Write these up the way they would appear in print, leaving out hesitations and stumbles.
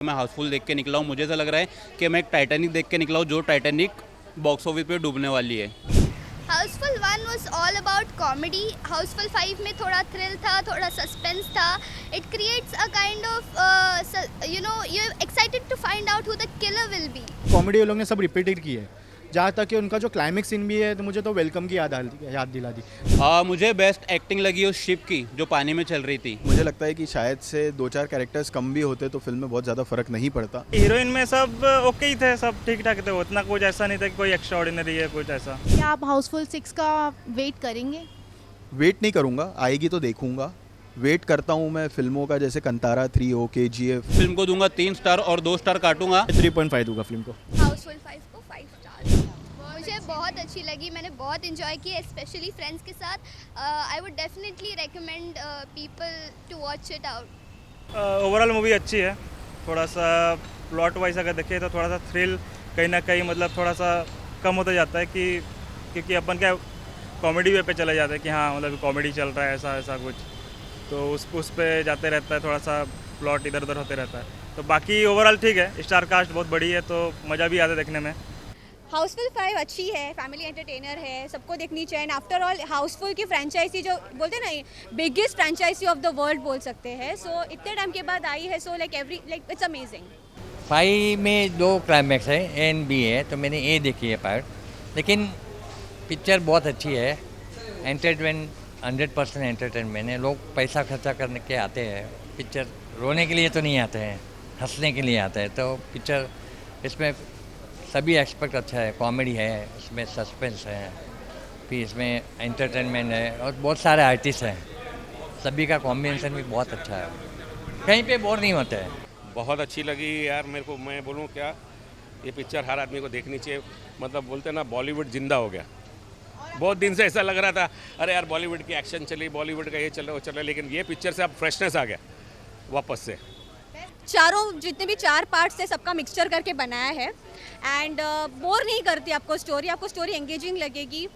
मैं हाउसफुल देख के निकला हूँ। मुझे ऐसा लग रहा है कि मैं एक टाइटैनिक देख के निकला हूँ, जो टाइटैनिक बॉक्स ऑफिस पे डूबने वाली है। Housefull 1 was all about comedy. Housefull 5 में थोड़ा थ्रिल था, थोड़ा सस्पेंस था। It creates a kind of you excited to find out who the killer will be. Comedy ये लोग ने सब रिपीटेड की है, जहाँ तक कि उनका जो क्लाइमेक्स सीन भी है तो मुझे तो वेलकम की याद दिला दी। मुझे बेस्ट एक्टिंग लगी उस शिप की जो पानी में चल रही थी। मुझे लगता है कि शायद से 2-4 कैरेक्टर्स कम भी होते तो फिल्म में बहुत ज़्यादा फर्क नहीं पड़ता। हीरोइन में सब ओके ही थे, सब ठीक ठाक थे, उतना कुछ ऐसा नहीं था कि कोई एक्स्ट्रा ऑर्डिनरी है कुछ ऐसा। क्या आप हाउसफुल 6 का वेट करेंगे? वेट नहीं करूँगा, आएगी तो देखूँगा। वेट करता हूँ मैं फिल्मों का, जैसे कंतारा 3 हो, KGF। फिल्म को दूंगा 3 स्टार और 2 स्टार काटूंगा। 3.5 दूंगा फिल्म को। हाउसफुल 5 को 5 स्टार्स। मुझे बहुत अच्छी लगी, मैंने बहुत इन्जॉय की, स्पेशली फ्रेंड्स के साथ। I would definitely recommend people to watch it out. Overall movie अच्छी है। थोड़ा सा प्लॉट वाइज अगर देखें तो थोड़ा सा थ्रिल कहीं ना कहीं मतलब थोड़ा सा कम होता जाता है कि क्योंकि अपन क्या कॉमेडी वे पे चले जाते हैं कि हाँ मतलब कॉमेडी चल रहा है ऐसा ऐसा कुछ, तो उस पे जाते रहता है, थोड़ा सा प्लॉट इधर उधर होते रहता है। तो बाकी ओवरऑल ठीक है, स्टार कास्ट बहुत बड़ी है तो मज़ा भी आता है देखने में। हाउसफुल 5 अच्छी है, फैमिली एंटरटेनर है, सबको देखनी चाहिए। एंड आफ्टर ऑल हाउसफुल की फ्रेंचाइजी जो बोलते हैं ना, biggest franchise of the world बोल सकते हैं। सो इतने टाइम के बाद आई है, सो लाइक इट्स अमेजिंग। 5 में 2 क्लाइमैक्स है, एन बी है, तो मैंने ए देखी है पार्ट, लेकिन पिक्चर बहुत अच्छी है। एंटरटेनमेंट 100% एंटरटेनमेंट है। लोग पैसा खर्चा करने के आते हैं पिक्चर, रोने के लिए तो नहीं आते हैं, हंसने के लिए आते हैं। तो पिक्चर इसमें सभी एस्पेक्ट अच्छा है, कॉमेडी है, इसमें सस्पेंस है, फिर इसमें एंटरटेनमेंट है और बहुत सारे आर्टिस्ट हैं, सभी का कॉम्बिनेशन भी बहुत अच्छा है, कहीं पे बोर नहीं होते हैं। बहुत अच्छी लगी यार मेरे को। मैं बोलूँ क्या, ये पिक्चर हर आदमी को देखनी चाहिए। मतलब बोलते हैं ना, बॉलीवुड जिंदा हो गया। बहुत दिन से ऐसा लग रहा था, अरे यार बॉलीवुड की एक्शन चली, बॉलीवुड का ये चल रहा वो चल रहा, लेकिन ये पिक्चर से अब फ्रेशनेस आ गया वापस से। चारों जितने भी 4 पार्ट्स है सबका मिक्सचर करके बनाया है। एंड बोर नहीं करती आपको स्टोरी एंगेजिंग लगेगी,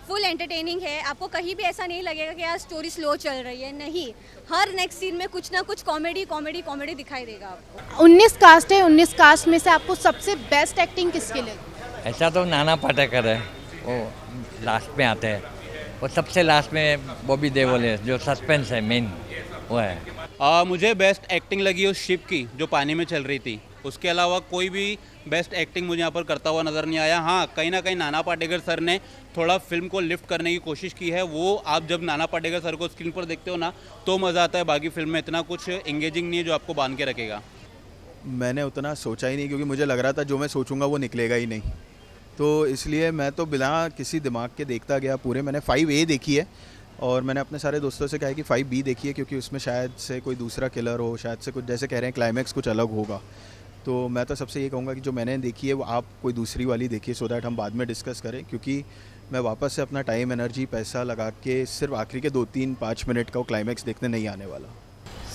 फुल एंटरटेनिंग है। आपको कहीं भी ऐसा नहीं लगेगा कि यार स्टोरी स्लो चल रही है, नहीं, हर नेक्स्ट सीन में कुछ ना कुछ कॉमेडी दिखाई देगा आपको। 19 कास्ट है, 19 कास्ट में से आपको सबसे बेस्ट एक्टिंग किसकी लगी? ऐसा तो नाना पाटेकर है, वो लास्ट में आते हैं, वो सबसे लास्ट में बॉबी देओल है, जो सस्पेंस है मेन वो है। मुझे बेस्ट एक्टिंग लगी उस शिप की जो पानी में चल रही थी। उसके अलावा कोई भी बेस्ट एक्टिंग मुझे यहाँ पर करता हुआ नज़र नहीं आया। हाँ, कहीं ना कहीं नाना पाटेकर सर ने थोड़ा फिल्म को लिफ्ट करने की कोशिश की है। वो आप जब नाना पाटेकर सर को स्क्रीन पर देखते हो ना तो मज़ा आता है। बाकी फिल्म में इतना कुछ एंगेजिंग नहीं है जो आपको बांध के रखेगा। मैंने उतना सोचा ही नहीं, क्योंकि मुझे लग रहा था जो मैं सोचूंगा वो निकलेगा ही नहीं, तो इसलिए मैं तो बिना किसी दिमाग के देखता गया पूरे। मैंने 5A देखी है और मैंने अपने सारे दोस्तों से कहा है कि 5B देखिए, क्योंकि उसमें शायद से कोई दूसरा किलर हो, शायद से कुछ जैसे कह रहे हैं क्लाइमैक्स कुछ अलग होगा। तो मैं तो सबसे ये कहूँगा कि जो मैंने देखी है वो आप कोई दूसरी वाली देखिए, सो दैट हम बाद में डिस्कस करें, क्योंकि मैं वापस से अपना टाइम, एनर्जी, पैसा लगा के सिर्फ आखिरी के 2-3-5 मिनट का वो क्लाइमैक्स देखने नहीं आने वाला।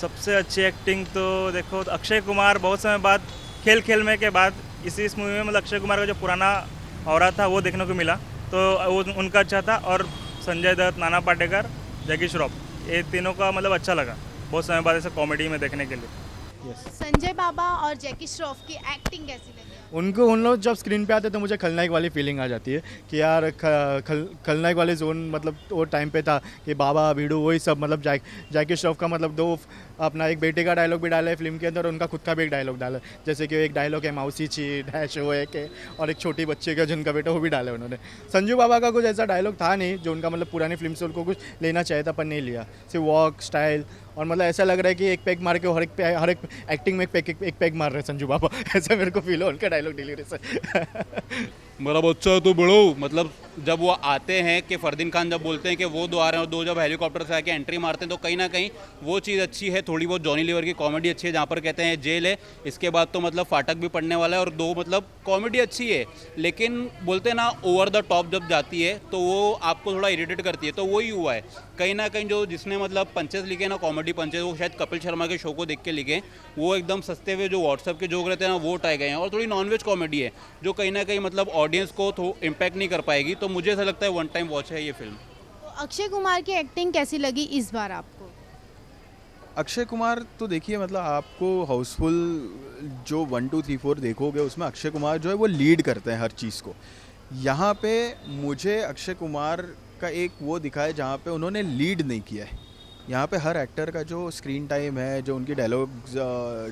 सबसे अच्छी एक्टिंग तो देखो तो अक्षय कुमार बहुत समय बाद खेल में के बाद इस मूवी में मतलब अक्षय कुमार का जो पुराना ऑरा था वो देखने को मिला, तो वो उनका अच्छा था। और संजय दत्त, नाना पाटेकर, जैकी श्रॉफ, ये तीनों का मतलब अच्छा लगा बहुत समय बाद ऐसे कॉमेडी में देखने के लिए। संजय बाबा और जैकी श्रॉफ की एक्टिंग कैसी लगी? उन लोग जब स्क्रीन पे आते तो मुझे खलनायक वाली फीलिंग आ जाती है कि यार खलनायक वाले जोन, मतलब वो टाइम पे था कि बाबा भीड़ू वही सब, मतलब जैकी श्रॉफ का मतलब 2 अपना एक बेटे का डायलॉग भी डाला है फिल्म के अंदर, उनका खुद का भी एक डायलॉग डाला है। जैसे कि एक डायलॉग है मौसी ची डैश वो है के, और एक छोटी बच्चे का जिनका बेटा वो भी डाला है उन्होंने। संजू बाबा का कुछ ऐसा डायलॉग था नहीं जो उनका मतलब पुरानी फिल्म से उनको कुछ लेना चाहिए था पर नहीं लिया। सिर्फ वॉक स्टाइल और मतलब ऐसा लग रहा है कि एक पैक मार के हर एक एक्टिंग में एक पैक मार रहे हैं संजू बाबा, ऐसा मेरे को फील हो उनका डायलॉग डिलीवरी से। मेरा बच्चा तो बड़ो, मतलब जब वो आते हैं कि फरदीन खान जब बोलते हैं कि वो 2 आ रहे हैं और 2 जब हेलीकॉप्टर से आके एंट्री मारते हैं, तो कहीं ना कहीं वो चीज़ अच्छी है। थोड़ी बहुत जॉनी लीवर की कॉमेडी अच्छी है, जहाँ पर कहते हैं जेल है, इसके बाद तो मतलब फाटक भी पड़ने वाला है, और 2 मतलब कॉमेडी अच्छी है। लेकिन बोलते हैं ना, ओवर द टॉप जब जाती है तो वो आपको थोड़ा इरिटेट करती है, तो वही हुआ है। कहीं ना कहीं जो जिसने मतलब पंचेस लिखे ना, कॉमेडी पंचेस, वो शायद कपिल शर्मा के शो को देख के लिखे। वो एकदम सस्ते हुए जो व्हाट्सएप के जोक रहते हैं ना, वो उठाए गए हैं। और थोड़ी नॉनवेज कॉमेडी है जो कहीं ना कहीं मतलब ऑडियंस को इम्पैक्ट नहीं कर पाएगी। तो मुझे ऐसा लगता है 1 टाइम वॉच है ये फिल्म। अक्षय कुमार की एक्टिंग कैसी लगी इस बार आपको? अक्षय कुमार तो देखिए मतलब आपको हाउसफुल जो 1 2 3 4 देखोगे उसमें अक्षय कुमार जो है वो लीड करते हैं हर चीज़ को। यहाँ पे मुझे अक्षय कुमार का एक वो दिखा है जहाँ पे उन्होंने लीड नहीं किया है। यहाँ पे हर एक्टर का जो स्क्रीन टाइम है, जो उनकी डायलॉग्स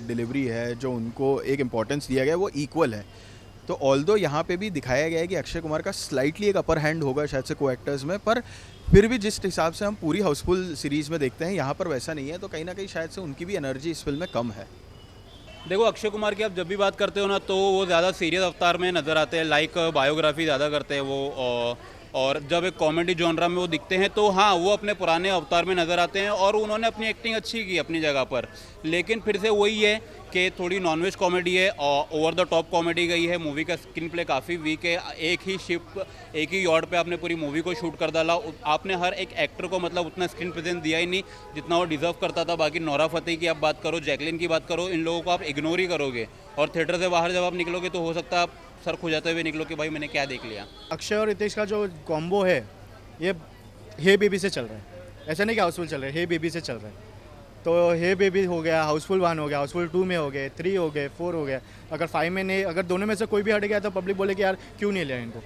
डिलीवरी है, जो उनको एक इम्पोर्टेंस दिया गया है वो इक्वल है। तो ऑल्दो यहाँ पे भी दिखाया गया है कि अक्षय कुमार का स्लाइटली एक अपर हैंड होगा शायद से को एक्टर्स में, पर फिर भी जिस हिसाब से हम पूरी हाउसफुल सीरीज़ में देखते हैं यहाँ पर वैसा नहीं है। तो कहीं ना कहीं शायद से उनकी भी एनर्जी इस फिल्म में कम है। देखो अक्षय कुमार की आप जब भी बात करते हो ना तो वो ज़्यादा सीरियस अवतार में नज़र आते हैं, लाइक बायोग्राफी ज़्यादा करते हैं वो, और जब एक कॉमेडी जॉनरा में वो दिखते हैं तो हाँ वो अपने पुराने अवतार में नज़र आते हैं और उन्होंने अपनी एक्टिंग अच्छी की अपनी जगह पर। लेकिन फिर से वही है कि थोड़ी नॉनवेज कॉमेडी है और ओवर द टॉप कॉमेडी गई है। मूवी का स्क्रीन प्ले काफ़ी वीक है। एक ही शिप एक ही यॉर्ड पे आपने पूरी मूवी को शूट कर डाला। आपने हर एक एक्टर को मतलब उतना स्क्रीन प्रेजेंस दिया ही नहीं जितना वो डिजर्व करता था। बाकी नोरा फतेही की आप बात करो, जैकलिन की बात करो, इन लोगों को आप इग्नोर ही करोगे और थिएटर से बाहर जब आप निकलोगे तो हो सकता है आप सर खुजाते हुए निकलो कि भाई मैंने क्या देख लिया। अक्षय और रितेश का जो कॉम्बो है ये हे बेबी से चल रहा है। ऐसा नहीं कि हाउसफुल चल रहा है, हे बेबी से चल रहा है। तो हे बेबी हो गया, हाउसफुल 1 हो गया, हाउसफुल 2 में हो गए, 3 हो गए, 4 हो गया। अगर 5 में नहीं, अगर दोनों में से कोई भी हट गया तो पब्लिक बोले कि यार क्यों नहीं लिया इनको।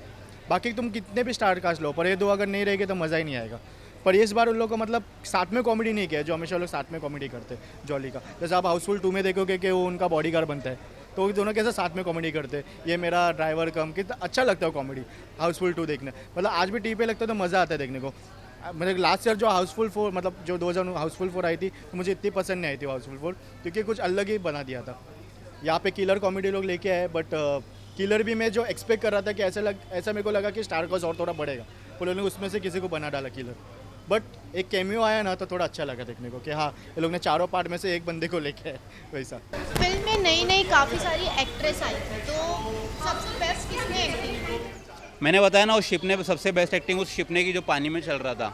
बाकी तुम कितने भी स्टार कास्ट लो, पर ये दो अगर नहीं रहेंगे तो मज़ा ही नहीं आएगा। पर इस बार उन लोगों को मतलब साथ में कॉमेडी नहीं किया जो हमेशा लोग साथ में कॉमेडी करते हैं जॉली का। जैसे आप हाउसफुल 2 में देखोगे कि वो उनका बॉडीगार्ड बनता है, तो वो दोनों कैसे साथ में कॉमेडी करते हैं। ये मेरा ड्राइवर कम, कितना अच्छा लगता है कॉमेडी हाउसफुल 2 देखने। मतलब आज भी टीवी पे लगता है तो मज़ा आता है देखने को। मतलब लास्ट ईयर जो हाउसफुल 4 मतलब जो 2000 हाउसफुल 4 आई थी तो मुझे इतनी पसंद नहीं आई थी हाउसफुल 4, क्योंकि कुछ अलग ही बना दिया था। यहाँ पे किलर कॉमेडी लोग लेके आए, बट किलर भी मैं जो एक्सपेक्ट कर रहा था कि ऐसा मेरे को लगा कि स्टार कॉस्ट और थोड़ा बढ़ेगा, तो लोगों ने उसमें से किसी को बना डाला किलर। बट एक कैमियो आया ना तो थोड़ा अच्छा लगा देखने को कि हाँ ये लोग ने चारों पार्ट में से एक बंदे को लेके आए वैसा। फिल्म में नई नई काफ़ी सारी एक्ट्रेस आई थी, तो सबसे बेस्ट किसने एक्टिंग की? मैंने बताया ना उस शिप ने सबसे बेस्ट एक्टिंग उस शिप ने की जो पानी में चल रहा था।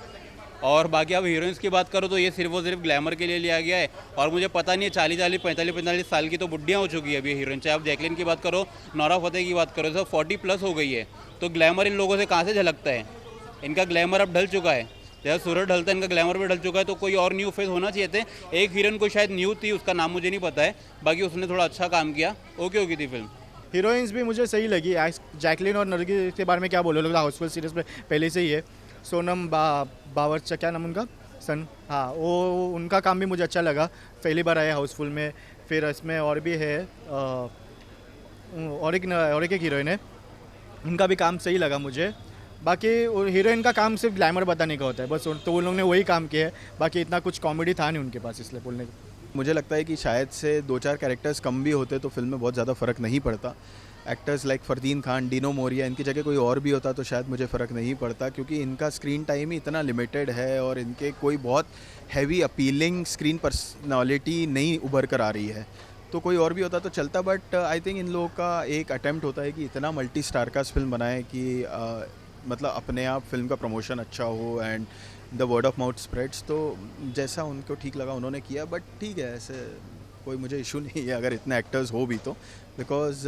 और बाकी अब हीरोइंस की बात करो तो ये सिर्फ और सिर्फ ग्लैमर के लिए लिया गया है। और मुझे पता नहीं है 40 45 साल की तो बुढ़ियाँ हो चुकी है अभी हीरोइन। चाहे आप जैकलिन की बात करो, नोरा फतेही की बात करो, सब 40+ हो गई है। तो ग्लैमर इन लोगों से कहाँ से झलकता है? इनका ग्लैमर अब ढल चुका है, जैसे सूरज ढलता है इनका ग्लैमर भी ढल चुका है। तो कोई और न्यू फेस होना चाहिए थे। एक हीरोइन को शायद न्यू थी, उसका नाम मुझे नहीं पता है, बाकी उसने थोड़ा अच्छा काम किया, ओके होगी थी फिल्म। हीरोइंस भी मुझे सही लगी। जैकलिन और नरगिस के बारे में क्या बोलो, लोग हाउसफुल सीरीज में पहले से ही है। सोनम बावरचा, क्या नाम उनका, हाँ, वो उनका काम भी मुझे अच्छा लगा। पहली बार आया हाउसफुल में। फिर इसमें और भी है और एक हीरोइन है, उनका भी काम सही लगा मुझे। बाकी हीरोइन का काम सिर्फ ग्लैमर बताने का होता है बस, तो उन लोगों ने वही काम किया है। बाकी इतना कुछ कॉमेडी था नहीं उनके पास, इसलिए बोलने को। मुझे लगता है कि शायद से 2-4 कैरेक्टर्स कम भी होते तो फिल्म में बहुत ज़्यादा फ़र्क नहीं पड़ता। एक्टर्स लाइक फरदीन खान, डिनो मोरिया, इनकी जगह कोई और भी होता तो शायद मुझे फ़र्क नहीं पड़ता, क्योंकि इनका स्क्रीन टाइम ही इतना लिमिटेड है और इनके कोई बहुत हैवी अपीलिंग स्क्रीन पर्सनालिटी नहीं उभर कर आ रही है। तो कोई और भी होता तो चलता, बट आई थिंक इन लोगों का एक अटैम्प्ट होता है कि इतना मल्टी स्टार कास्ट फिल्म बनाए कि मतलब अपने आप फिल्म का प्रमोशन अच्छा हो and the word of mouth spreads. तो जैसा उनको ठीक लगा उन्होंने किया, बट ठीक है, ऐसे कोई मुझे इशू नहीं है अगर इतने एक्टर्स हो भी तो, बिकॉज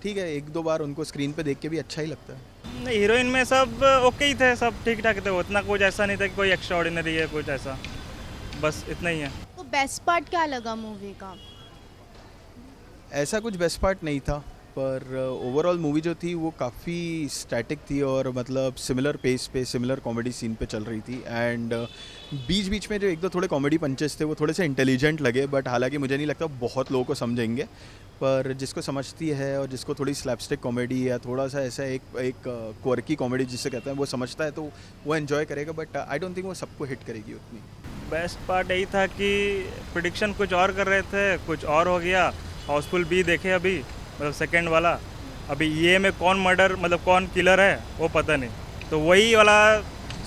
ठीक है, 1-2 बार उनको स्क्रीन पे देख के भी अच्छा ही लगता है। नहीं, हीरोइन में सब ओके ही थे, सब ठीक ठाक थे, उतना कुछ ऐसा नहीं था कि कोई एक्स्ट्रा ऑर्डिनरी है कुछ ऐसा, बस इतना ही है। तो बेस्ट पार्ट क्या लगा मूवी का? ऐसा कुछ बेस्ट पार्ट नहीं था, पर ओवरऑल मूवी जो थी वो काफ़ी स्टैटिक थी और मतलब सिमिलर पेस पे, सिमिलर कॉमेडी सीन पे चल रही थी। एंड बीच बीच में जो 1-2 थोड़े कॉमेडी पंचेस थे वो थोड़े से इंटेलिजेंट लगे, बट हालांकि मुझे नहीं लगता बहुत लोगों को समझेंगे, पर जिसको समझती है और जिसको थोड़ी स्लैपस्टिक कॉमेडी या थोड़ा सा ऐसा एक क्वर्की कॉमेडी जिसे कहते हैं वो समझता है तो वो एन्जॉय करेगा, बट आई डोंट थिंक वो सबको हिट करेगी उतनी। बेस्ट पार्ट यही था कि प्रिडिक्शन कुछ और कर रहे थे, कुछ और हो गया। हाउसफुल भी देखे अभी, मतलब सेकंड वाला, अभी ये में कौन मर्डर मतलब कौन किलर है वो पता नहीं, तो वही वाला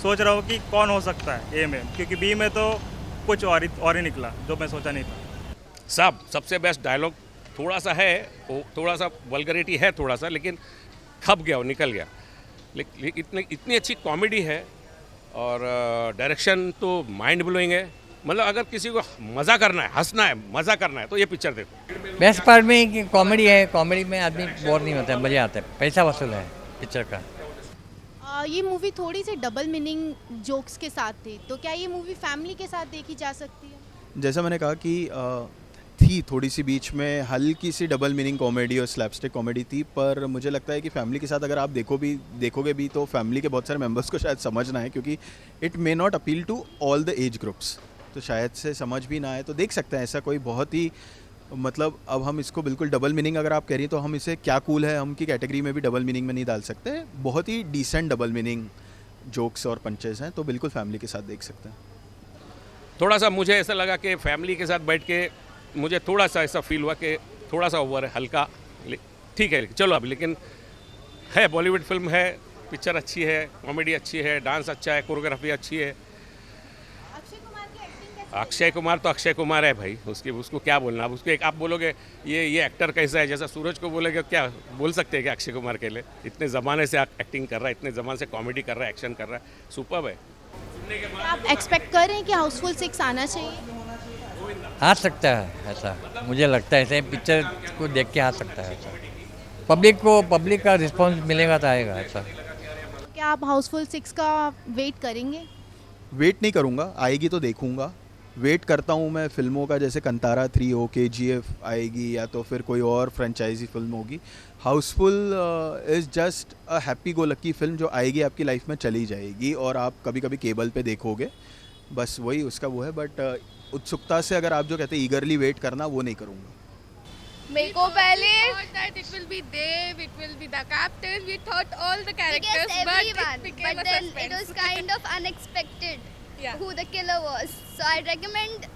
सोच रहा हूँ कि कौन हो सकता है ए में, क्योंकि बी में तो कुछ और ही निकला जो मैं सोचा नहीं था। सबसे बेस्ट डायलॉग थोड़ा सा है, थोड़ा सा वल्गरिटी है थोड़ा सा, लेकिन खप गया वो, निकल गया। लेकिन इतनी अच्छी कॉमेडी है और डायरेक्शन तो माइंड ब्लोइंग है। मतलब अगर किसी को मज़ा करना है, हंसना है, मज़ा करना है तो ये पिक्चर देखो। बेस्ट पार्ट में कॉमेडी है, कॉमेडी में आदमी बोर नहीं होता है, मज़ा आता है, पैसा वसूल है पिक्चर का। ये मूवी थोड़ी सी डबल मीनिंग जोक्स के साथ थी, तो क्या ये मूवी फैमिली के साथ देखी जा सकती है? जैसा मैंने कहा कि थी थोड़ी सी बीच में हल्की सी डबल मीनिंग कॉमेडी और स्लैपस्टिक कॉमेडी थी, पर मुझे लगता है कि फैमिली के साथ अगर आप देखोगे भी तो फैमिली के बहुत सारे मेंबर्स को शायद समझना है, क्योंकि it may not appeal to all the age groups, तो शायद से समझ भी ना आए, तो देख सकते हैं। ऐसा कोई बहुत ही मतलब अब हम इसको बिल्कुल डबल मीनिंग अगर आप कह रही हैं तो हम इसे क्या कूल है हम की कैटेगरी में भी डबल मीनिंग में नहीं डाल सकते। बहुत ही डिसेंट डबल मीनिंग जोक्स और पंचेस हैं, तो बिल्कुल फैमिली के साथ देख सकते हैं। थोड़ा सा मुझे ऐसा लगा कि फैमिली के साथ बैठ के मुझे थोड़ा सा ऐसा फील हुआ कि थोड़ा सा ओवर है, हल्का, ठीक है चलो अब, लेकिन है बॉलीवुड फिल्म है, पिक्चर अच्छी है, कॉमेडी अच्छी है, डांस अच्छा है, कोरियोग्राफी अच्छी है। अक्षय कुमार तो अक्षय कुमार है भाई, उसको क्या बोलना। अब उसको आप बोलोगे ये एक्टर कैसा है, जैसा सूरज को बोलोगे क्या बोल सकते हैं कि अक्षय कुमार के लिए इतने ज़माने से एक्टिंग कर रहा है, इतने ज़माने से कॉमेडी कर रहा है, एक्शन कर रहा है, सुपर्ब है। आप एक्सपेक्ट कर रहे हैं कि हाउसफुल 6 आना चाहिए? आ सकता है ऐसा, मुझे लगता है ऐसे पिक्चर को देख के आ सकता है ऐसा। पब्लिक का रिस्पांस मिलेगा तो आएगा ऐसा। क्या आप हाउसफुल 6 का वेट करेंगे? वेट नहीं करूँगा, आएगी तो देखूँगा। वेट करता हूँ मैं फिल्मों का, जैसे कंतारा 3 हो, KGF आएगी, या तो फिर कोई और फ्रेंचाइजी फिल्म होगी। Housefull is just a happy go lucky film जो आएगी आपकी लाइफ में, चली जाएगी और आप कभी कभी केबल पे देखोगे, बस वही उसका वो है। बट उत्सुकता से अगर आप जो कहते हैं ईगरली वेट करना, वो नहीं करूँगा। मेरे को पहले that it will be Dev, it will be the captain. We thought all the characters, but then it was kind of unexpected who the killer was. So I recommend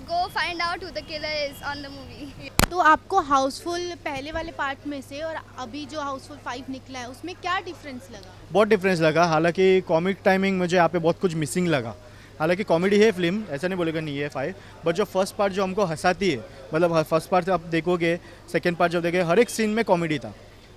go find out who the killer is on the movie. तो आपको हाउसफुल पहले वाले part में से और अभी जो हाउसफुल 5 निकला है उसमें क्या डिफरेंस लगा? बहुत डिफरेंस लगा, हालांकि कॉमिक टाइमिंग मुझे यहाँ पे बहुत कुछ मिसिंग लगा। हालांकि कॉमेडी है फिल्म, ऐसा नहीं बोलेगा नहीं है 5, बट जो फर्स्ट पार्ट जो हमको हंसाती है, मतलब फर्स्ट पार्ट आप देखोगे, सेकंड पार्ट जब देखोगे, हर एक सीन में कॉमेडी था।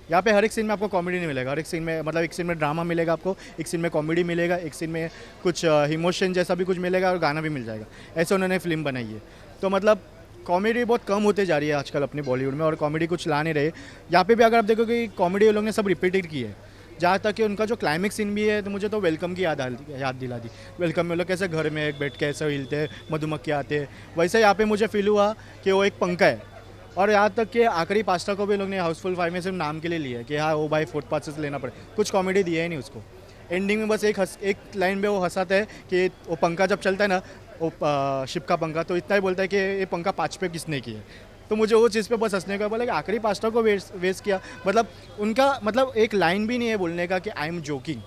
यहाँ पे हर एक सीन में आपको कॉमेडी नहीं मिलेगा, हर एक सीन में मतलब एक सीन में ड्रामा मिलेगा आपको, एक सीन में कॉमेडी मिलेगा, एक सीन में कुछ इमोशन जैसा भी कुछ मिलेगा और गाना भी मिल जाएगा। ऐसे उन्होंने फिल्म बनाई है। तो मतलब कॉमेडी बहुत कम होते जा रही है आजकल अपने बॉलीवुड में, और कॉमेडी कुछ ला नहीं रहे। यहाँ पे भी अगर आप देखोगे कॉमेडी वो लोग ने सब रिपीटेड की है, जहाँ तक कि उनका जो क्लाइमेक्स सीन भी है, तो मुझे तो वेलकम की याद दिला दी। वेलकम में लोग कैसे घर में बैठ के ऐसे हिलते हैं, मधुमक्खी आते हैं, वैसे यहाँ पे मुझे फील हुआ कि वो एक पंखा है। और यहाँ तक कि आखिरी पास्ता को भी लोग ने हाउसफुल 5 में सिर्फ नाम के लिए लिया है कि हाँ वो भाई फोर्थ पास से लेना पड़े, कुछ कॉमेडी दिया ही नहीं उसको। एंडिंग में बस एक लाइन में वो हंसाता है कि वो पंखा जब चलता है ना, वो शिप का पंखा, तो इतना ही बोलता है कि ये पंखा 5 पे किसने किया। तो मुझे वो चीज़ पे बस हंसने का बोला कि आखिरी पास्ता को वेस्ट किया। मतलब उनका मतलब एक लाइन भी नहीं है बोलने का कि आई एम जोकिंग,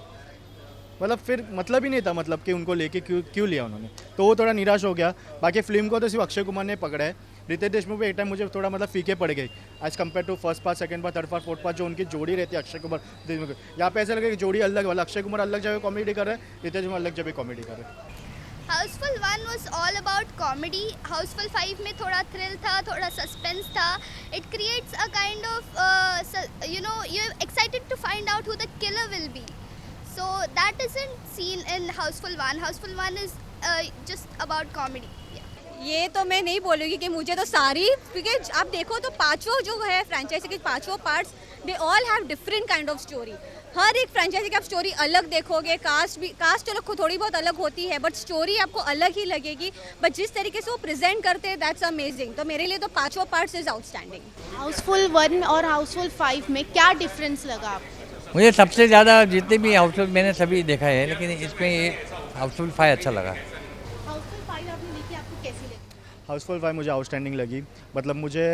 मतलब फिर मतलब ही नहीं था, मतलब कि उनको लेके क्यों लिया उन्होंने, तो वो थोड़ा निराश हो गया। बाकी फिल्म को तो सिर्फ अक्षय कुमार ने पकड़ा है। रितेश देशमुख भी एक टाइम मुझे थोड़ा मतलब फीके पड़ गई as compare to first part, second part, third part, fourth part, जो उनकी जोड़ी रहती है अक्षय कुमार देशमुख। यहाँ पे ऐसा लगे कि जोड़ी अलग, वाला अक्षय कुमार अलग जगह कॉमेडी कर रहे हैं, रितेश देशमुख अलग जगह कॉमेडी कर रहे हैं। Housefull 1 was all about comedy. Housefull 5 में थोड़ा थ्रिल था, थोड़ा सस्पेंस था. It creates a kind of you're excited to find out who the killer will be. So that isn't seen in Houseful 1. Houseful 1 is just about comedy. ये तो मैं नहीं बोलूँगी कि मुझे तो सारी, क्योंकि आप देखो तो पांचों जो है फ्रेंचाइजी के पांचों parts, they all have different kind of story. हर एक फ्रेंचाइजी की आप स्टोरी अलग देखोगे, कास्ट तो थोड़ी बहुत अलग होती है, बट स्टोरी आपको अलग ही लगेगी। बट जिस तरीके से वो प्रेजेंट करते हैं, दैट्स अमेजिंग। तो मेरे लिए तो पांचों पार्ट्स इज आउटस्टैंडिंग। हाउसफुल 1 और हाउसफुल 5 में क्या डिफरेंस लगा आपको? मुझे सबसे ज़्यादा जितने भी हाउसफुल मैंने सभी देखा है, लेकिन इसमें ये हाउसफुल 5 अच्छा लगा। हाउसफुल 5 आपने देखी, आपको कैसी लगी? हाउसफुल 5 मुझे आउटस्टैंडिंग लगी। मतलब मुझे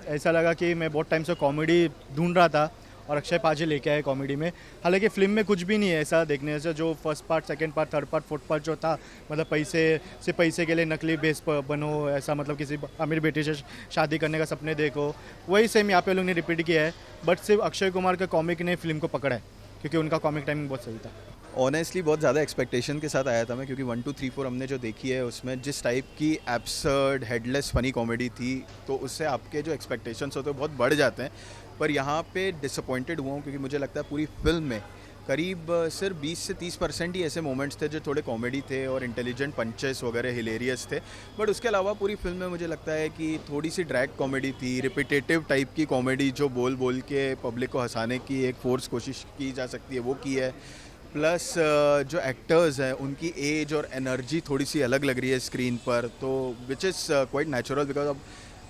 ऐसा लगा कि मैं बहुत टाइम से कॉमेडी ढूंढ रहा था और अक्षय पाजी लेके आए कॉमेडी में। हालांकि फिल्म में कुछ भी नहीं है ऐसा देखने से, जो first part, second part, third part, fourth part जो था, मतलब पैसे के लिए नकली बेस पर बनो, ऐसा मतलब किसी अमीर बेटी से शादी करने का सपने देखो, वही सेम यहाँ पे लोग ने रिपीट किया है। बट सिर्फ अक्षय कुमार के कॉमिक ने फिल्म को पकड़ा है, क्योंकि उनका कॉमिक टाइमिंग बहुत सही था। ऑनेस्टली बहुत ज़्यादा एक्सपेक्टेशन के साथ आया था मैं, क्योंकि 1, 2, 3, 4 हमने जो देखी है उसमें जिस टाइप की एब्सर्ड हेडलेस फनी कॉमेडी थी, तो उससे आपके जो एक्सपेक्टेशंस होते हैं बहुत बढ़ जाते हैं। पर यहाँ पे डिसअपॉइंटेड हुआ हूँ, क्योंकि मुझे लगता है पूरी फिल्म में करीब सिर्फ 20 से 30% ही ऐसे मोमेंट्स थे जो थोड़े कॉमेडी थे और इंटेलिजेंट पंचेस वगैरह हिलेरियस थे। बट उसके अलावा पूरी फिल्म में मुझे लगता है कि थोड़ी सी ड्रैग कॉमेडी थी, रिपीटेटिव टाइप की कॉमेडी जो बोल के पब्लिक को हंसाने की एक फोर्स कोशिश की जा सकती है, वो की है। प्लस जो एक्टर्स हैं उनकी एज और एनर्जी थोड़ी सी अलग लग रही है स्क्रीन पर, तो which is quite natural because अब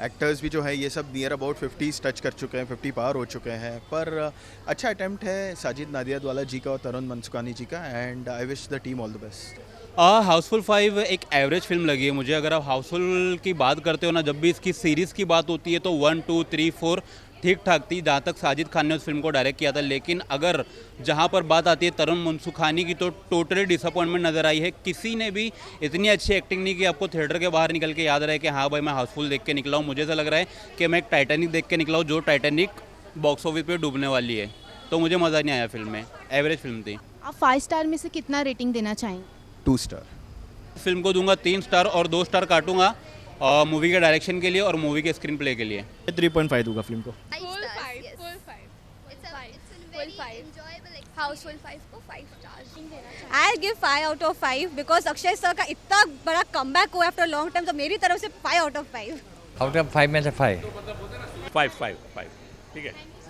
एक्टर्स भी जो है ये सब नियर अबाउट 50 टच कर चुके हैं, 50 पार हो चुके हैं। पर अच्छा अटैम्प्ट है साजिद नादियादवाला जी का और तरुण मनसुखानी जी का, and I wish the team all the best. Housefull 5 एक एवरेज फिल्म लगी है मुझे। अगर आप हाउसफुल की बात करते हो ना, जब भी इसकी सीरीज़ की बात होती है तो 1, 2, 3, 4 ठीक ठाक थी जहाँ तक साजिद खान ने उस फिल्म को डायरेक्ट किया था। लेकिन अगर जहाँ पर बात आती है तरुण मनसुखानी की, तो टोटली डिसअपॉइंटमेंट नज़र आई है। किसी ने भी इतनी अच्छी एक्टिंग नहीं की आपको थिएटर के बाहर निकल के याद रहे कि हाँ भाई मैं हाउसफुल देख के निकला हूँ। मुझे ऐसा लग रहा है कि मैं एक टाइटैनिक देख के निकला हूँ, जो टाइटैनिक बॉक्स ऑफिस पे डूबने वाली है। तो मुझे मज़ा नहीं आया फिल्म में, एवरेज फिल्म थी। आप 5 स्टार में से कितना रेटिंग देना चाहेंगे? 2 स्टार। फिल्म को दूंगा 3 स्टार और 2 स्टार काटूंगा मूवी के डायरेक्शन के लिए और मूवी के स्क्रीन प्ले के लिए। 3.5 दूंगा फिल्म को। Full 5, full 5. It's a Full very 5. enjoyable experience. Houseful 5 को 5 stars. I give 5 out of 5 because Akshay sir का इतना बड़ा कमबैक हुआ आफ्टर लॉन्ग टाइम, तो मेरी तरफ से 5 out of 5। आउट ऑफ 5 में से 5। 5 5 5 ठीक है।